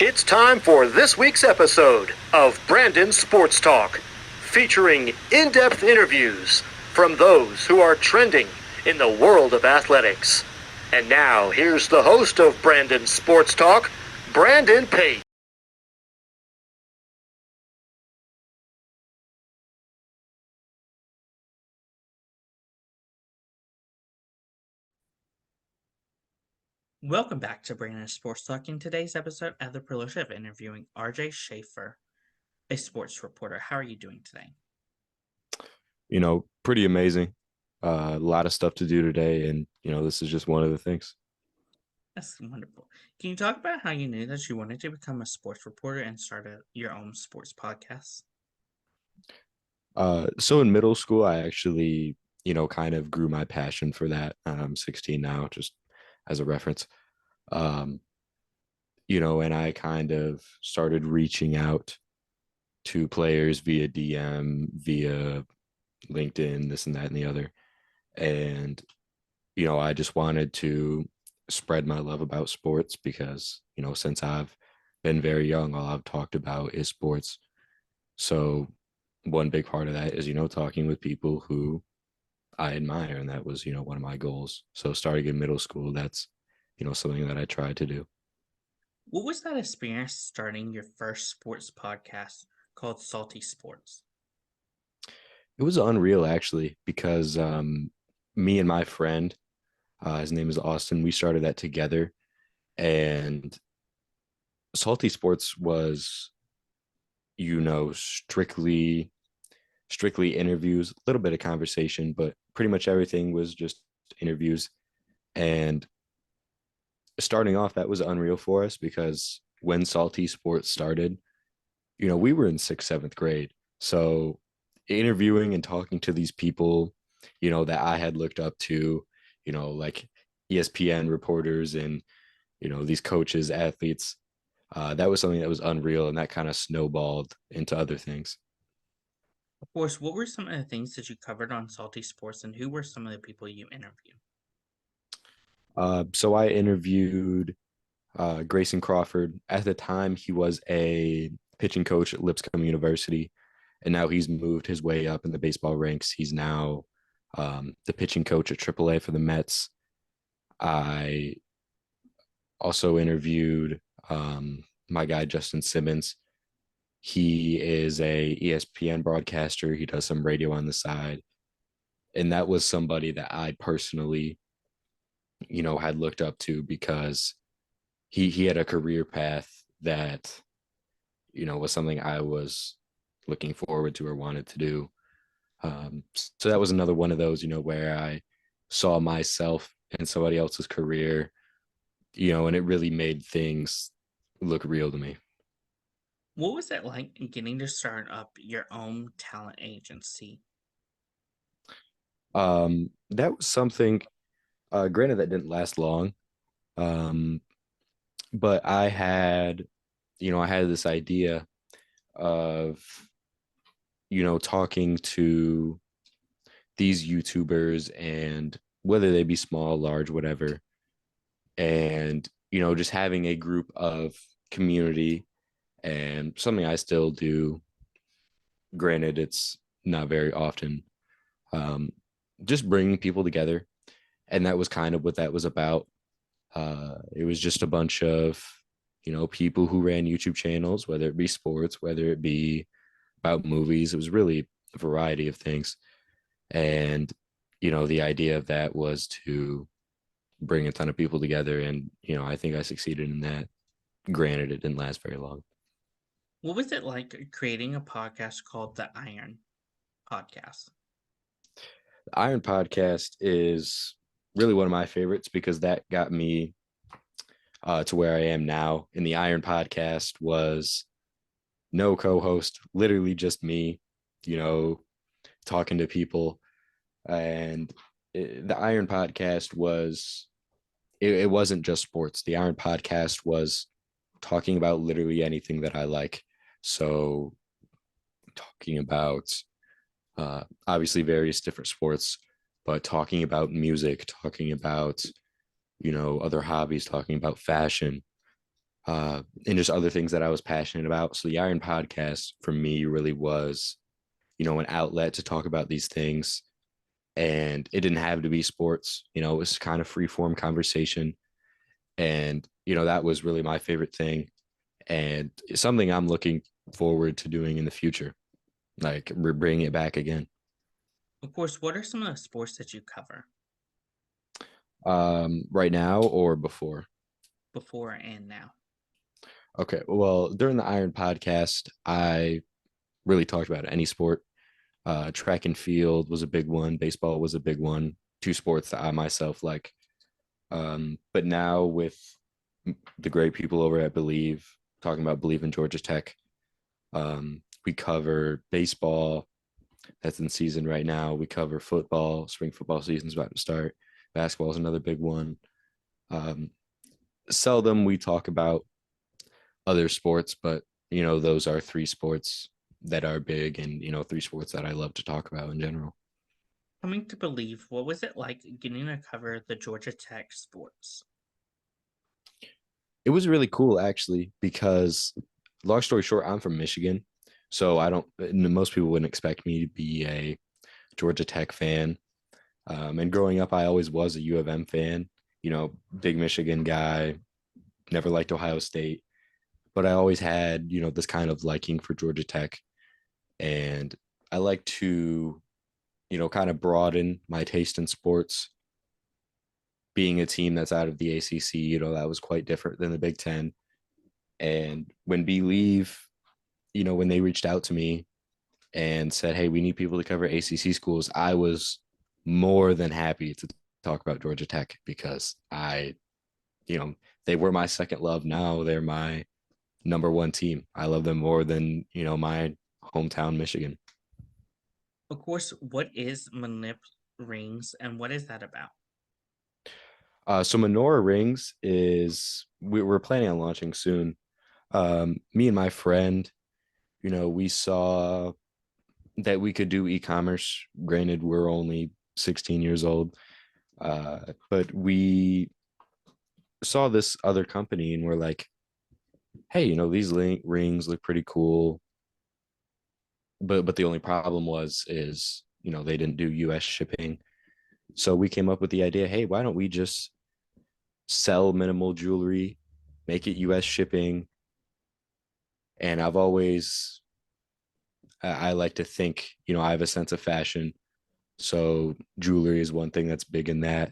It's time for this week's episode of Brandon Sports Talk, featuring in-depth interviews from those who are trending in the world of athletics. And now, here's the host of Brandon Sports Talk, Brandon Pate. Welcome back to Brandon Sports Talk. In today's episode, I have the privilege of interviewing RJ Schafer, a sports reporter. How are you doing today? Pretty amazing. A lot of stuff to do today, and this is just one of the things. That's wonderful. Can you talk about how you knew that you wanted to become a sports reporter and start your own sports podcast? So in middle school, I actually, kind of grew my passion for that. I'm 16 now, just as a reference. Um, and I kind of started reaching out to players via DM, via LinkedIn, this and that and the other. And, I just wanted to spread my love about sports because, since I've been very young, all I've talked about is sports. So one big part of that is, talking with people who I admire. And that was, one of my goals. So starting in middle school, that's, something that I tried to do. What was that experience starting your first sports podcast called Salty Sports? It was unreal, actually, because me and my friend, his name is Austin, we started that together. And Salty Sports was, strictly interviews, a little bit of conversation, but pretty much everything was just interviews. And starting off, that was unreal for us because when Salty Sports started, we were in sixth, seventh grade. So interviewing and talking to these people, that I had looked up to, like ESPN reporters and, these coaches, athletes, that was something that was unreal. And that kind of snowballed into other things. Of course, what were some of the things that you covered on Salty Sports and who were some of the people you interviewed? So I interviewed Grayson Crawford. At the time, he was a pitching coach at Lipscomb University, and now he's moved his way up in the baseball ranks. He's now the pitching coach at AAA for the Mets. I also interviewed my guy Justin Simmons. He is a ESPN broadcaster. He does some radio on the side, and that was somebody that I personally, had looked up to because he had a career path that was something I was looking forward to or wanted to do. So that was another one of those, where I saw myself in somebody else's career, and it really made things look real to me. What was it like getting to start up your own talent agency? That was something, granted, that didn't last long. Um, but I had this idea of, talking to these YouTubers and whether they be small, large, whatever, and just having a group of community and something I still do. Granted, it's not very often. Um, just bringing people together, and that was kind of what that was about. It was just a bunch of people who ran YouTube channels, whether it be sports, whether it be about movies. It was really a variety of things. And, the idea of that was to bring a ton of people together. And, I think I succeeded in that. Granted, it didn't last very long. What was it like creating a podcast called The Iron Podcast? The Iron Podcast is really one of my favorites because that got me to where I am now. And the Iron Podcast was no co-host, literally just me, you know, talking to people. And the Iron Podcast was it wasn't just sports. The Iron Podcast was talking about literally anything that I like. So talking about obviously various different sports, but talking about music, talking about other hobbies, talking about fashion, and just other things that I was passionate about. So the Iron Podcast for me really was, an outlet to talk about these things. And it didn't have to be sports, it was kind of free form conversation. And, that was really my favorite thing. And it's something I'm looking forward to doing in the future. Like we're bringing it back again. Of course, what are some of the sports that you cover Right now or before? before and now? Okay. Well, during the Iron Podcast, I really talked about any sport. Track and field was a big one. Baseball was a big one. Two sports that I myself like. But now with the great people over at Believe, talking about Believe in Georgia Tech, we cover baseball. That's in season right now. We cover football. Spring football season's about to start. Basketball is another big one. Um, Seldom we talk about other sports, but those are three sports that are big, and three sports that I love to talk about in general. Coming to Believe, what was it like getting to cover the Georgia Tech sports? It was really cool actually, because long story short, I'm from Michigan. So I don't, most people wouldn't expect me to be a Georgia Tech fan. And growing up, I always was a U of M fan, big Michigan guy, never liked Ohio State, but I always had, this kind of liking for Georgia Tech. And I like to, kind of broaden my taste in sports. Being a team that's out of the ACC, that was quite different than the Big Ten. And when Believe, when they reached out to me and said, "Hey, we need people to cover ACC schools," I was more than happy to talk about Georgia Tech, because you know, they were my second love. Now they're my number one team. I love them more than, my hometown Michigan. Of course, what is Manip Rings and what is that about? So Menorah Rings is we're planning on launching soon. Me and my friend, we saw that we could do e-commerce. Granted, we're only 16 years old, but we saw this other company and we're like, hey, these rings look pretty cool. But the only problem is they didn't do US shipping. So we came up with the idea, hey, why don't we just sell minimal jewelry, make it US shipping? And I like to think, I have a sense of fashion. So jewelry is one thing that's big in that.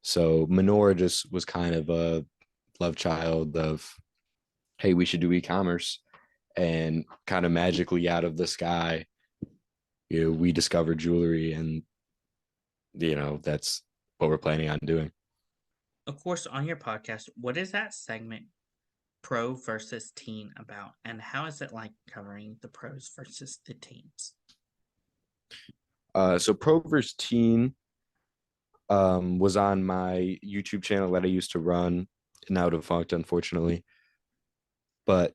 So Menorah just was kind of a love child of, hey, we should do e-commerce. And kind of magically out of the sky, we discovered jewelry, and that's what we're planning on doing. Of course, on your podcast, what is that segment pro versus teen about, and how is it like covering the pros versus the teens? So pro versus teen was on my YouTube channel that I used to run, now defunct, unfortunately. But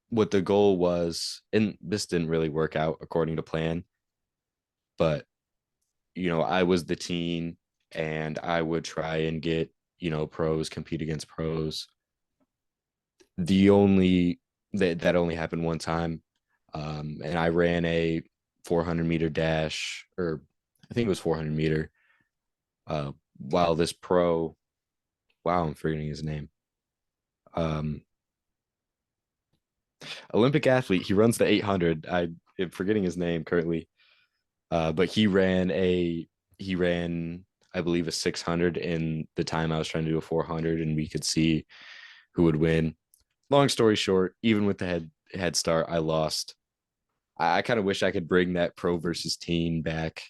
what the goal was, and this didn't really work out according to plan, but I was the teen, and I would try and get, pros, compete against pros. The only that only happened one time. And I ran a 400-meter dash, or I think it was 400-meter, while this pro, wow, I'm forgetting his name. Um, Olympic athlete. He runs the 800. I'm forgetting his name currently. But he ran, I believe, a 600 in the time I was trying to do a 400, and we could see who would win. Long story short, even with the head start, I lost. I kind of wish I could bring that pro versus teen back.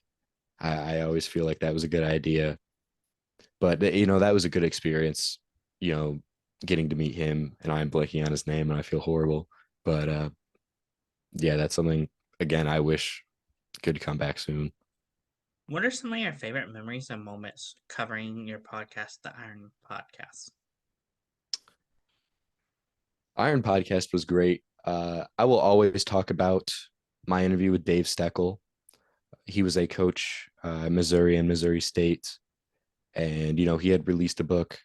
I always feel like that was a good idea, but that was a good experience. You know, getting to meet him, and I'm blanking on his name, and I feel horrible. But yeah, that's something again I wish could come back soon. What are some of your favorite memories and moments covering your podcast, the Iron Podcast? Iron Podcast was great. I will always talk about my interview with Dave Steckel. He was a coach, Missouri and Missouri State, and he had released a book,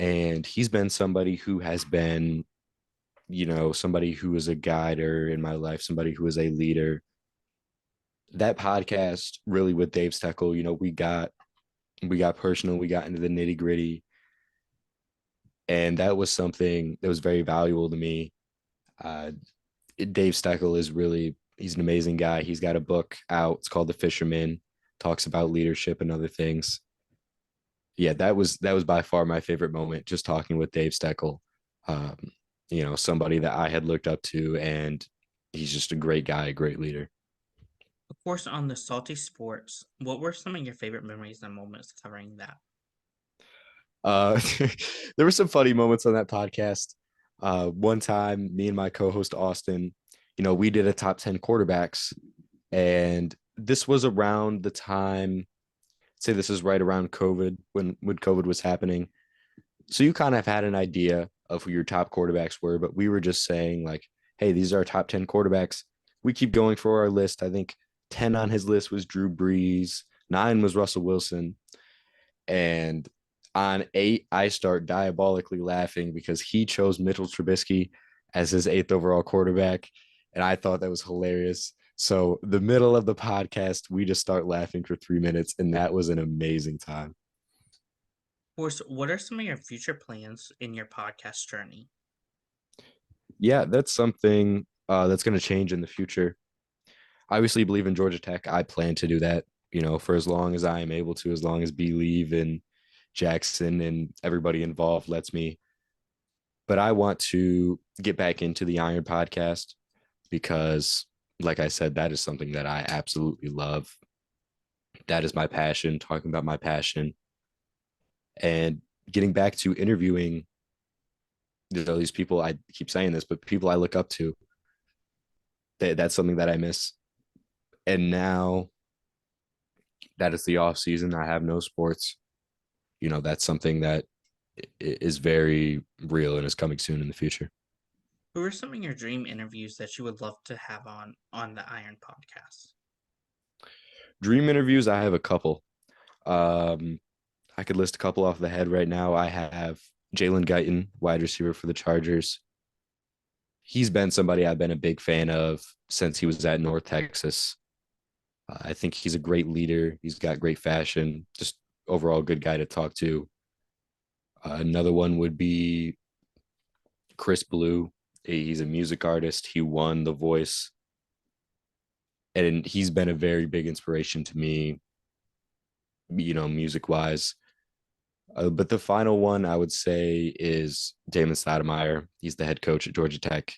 And he's been somebody who has been, somebody who is a guider in my life, somebody who is a leader. That podcast really with Dave Steckel, we got personal, we got into the nitty-gritty, and that was something that was very valuable to me. uh, Dave Steckel he's an amazing guy. He's got a book out, it's called The Fisherman, talks about leadership and other things. Yeah, that was by far my favorite moment, just talking with Dave Steckel. um, Somebody that I had looked up to, and he's just a great guy, a great leader. Of course, on the Salty Sports, what were some of your favorite memories and moments covering that? Uh, there were some funny moments on that podcast. One time, me and my co-host Austin, we did a top 10 quarterbacks, and this was around the time. Say this is right around COVID, when COVID was happening. So you kind of had an idea of who your top quarterbacks were, but we were just saying like, hey, these are our top 10 quarterbacks. We keep going for our list. I think 10 on his list was Drew Brees, 9 was Russell Wilson, and on 8, I start diabolically laughing because he chose Mitchell Trubisky as his 8th overall quarterback. And I thought that was hilarious. So the middle of the podcast, we just start laughing for 3 minutes, and that was an amazing time. Of course, what are some of your future plans in your podcast journey? Yeah, that's something that's going to change in the future. I obviously believe in Georgia Tech. I plan to do that, for as long as I am able to, as long as Believe and Jackson and everybody involved lets me. But I want to get back into the Iron podcast because, like I said, that is something that I absolutely love. That is my passion, talking about my passion, and getting back to interviewing, these people. I keep saying this, but people I look up to. That's something that I miss. And now that it's the off season, I have no sports. That's something that is very real and is coming soon in the future. Who are some of your dream interviews that you would love to have on the Iron Podcast? Dream interviews, I have a couple. Um, I could list a couple off the head right now. I have Jalen Guyton, wide receiver for the Chargers. He's been somebody I've been a big fan of since he was at North Texas. I think he's a great leader. He's got great fashion, just overall good guy to talk to. Another one would be Chris Blue. He's a music artist. He won The Voice, and he's been a very big inspiration to me, music wise. But the final one I would say is Damon Stoudemire. He's the head coach at Georgia Tech,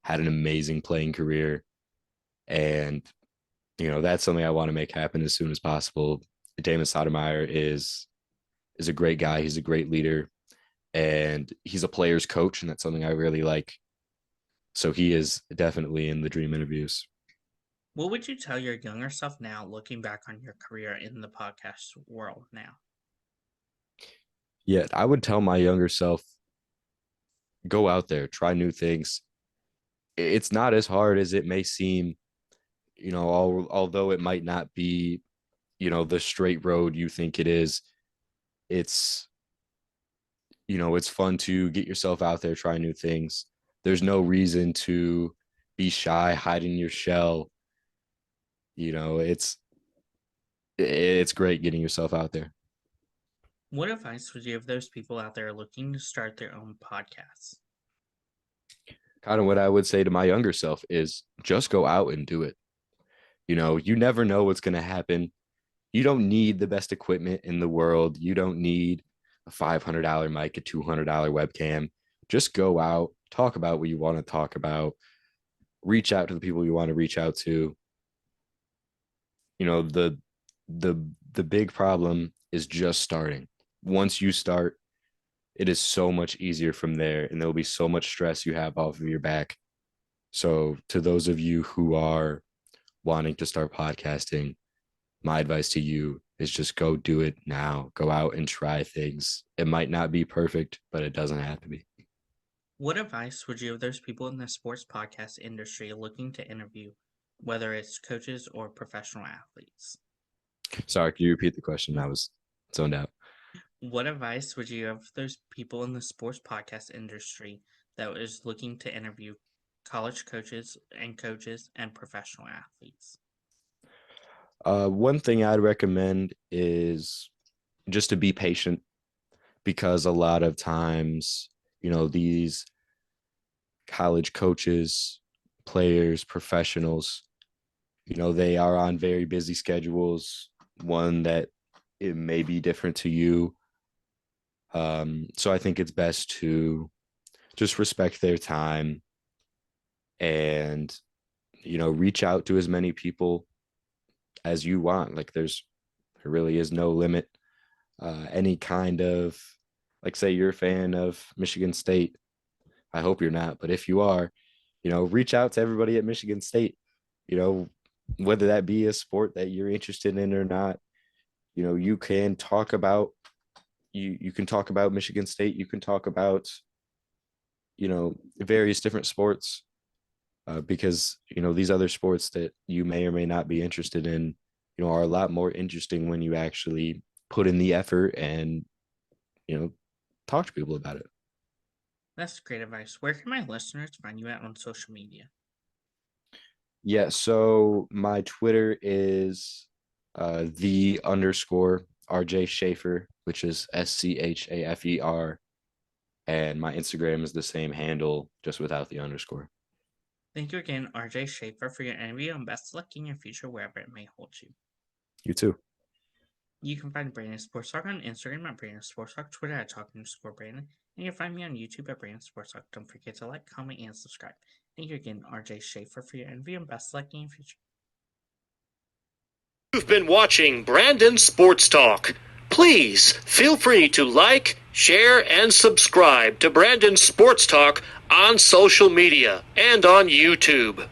had an amazing playing career. And, that's something I want to make happen as soon as possible. Damon Stoudemire is a great guy. He's a great leader, and he's a player's coach. And that's something I really like. So he is definitely in the dream interviews. What would you tell your younger self now, looking back on your career in the podcast world now? Yeah, I would tell my younger self, go out there, try new things. It's not as hard as it may seem, although it might not be, the straight road you think it is. It's, it's fun to get yourself out there, try new things. There's no reason to be shy, hide in your shell. It's great getting yourself out there. What advice would you give those people out there looking to start their own podcasts? Kind of what I would say to my younger self is just go out and do it. You never know what's going to happen. You don't need the best equipment in the world. You don't need a $500 mic, a $200 webcam. Just go out, talk about what you want to talk about, reach out to the people you want to reach out to. The the big problem is just starting. Once you start, it is so much easier from there, and there'll be so much stress you have off of your back. So to those of you who are wanting to start podcasting, my advice to you is just go do it now. Go out and try things. It might not be perfect, but it doesn't have to be. What advice would you give those people in the sports podcast industry looking to interview, whether it's coaches or professional athletes? Sorry, can you repeat the question? I was zoned out. What advice would you have for those people in the sports podcast industry that is looking to interview college coaches and professional athletes? One thing I'd recommend is just to be patient, because a lot of times, these college coaches, players, professionals, they are on very busy schedules, one that it may be different to you. So I think it's best to just respect their time and, reach out to as many people as you want. Like there really is no limit. Any kind of, like, say you're a fan of Michigan State. I hope you're not, but if you are, reach out to everybody at Michigan State, you know, whether that be a sport that you're interested in or not. You can talk about you can talk about Michigan State. You can talk about, various different sports, because, these other sports that you may or may not be interested in, are a lot more interesting when you actually put in the effort and, talk to people about it. That's great advice. Where can my listeners find you at on social media? Yeah, so my Twitter is the _ RJ Schafer, which is SCHAFER. And my Instagram is the same handle, just without the underscore. Thank you again, RJ Schafer, for your interview, and best of luck in your future wherever it may hold you. You too. You can find Brandon Sports Talk on Instagram at Brandon Sports Talk, Twitter at Talking_Brandon, and you'll find me on YouTube at Brandon Sports Talk. Don't forget to like, comment, and subscribe. Thank you again, RJ Schafer, for your interview, and best of luck in your future. You've been watching Brandon Sports Talk. Please feel free to like, share, and subscribe to Brandon Sports Talk on social media and on YouTube.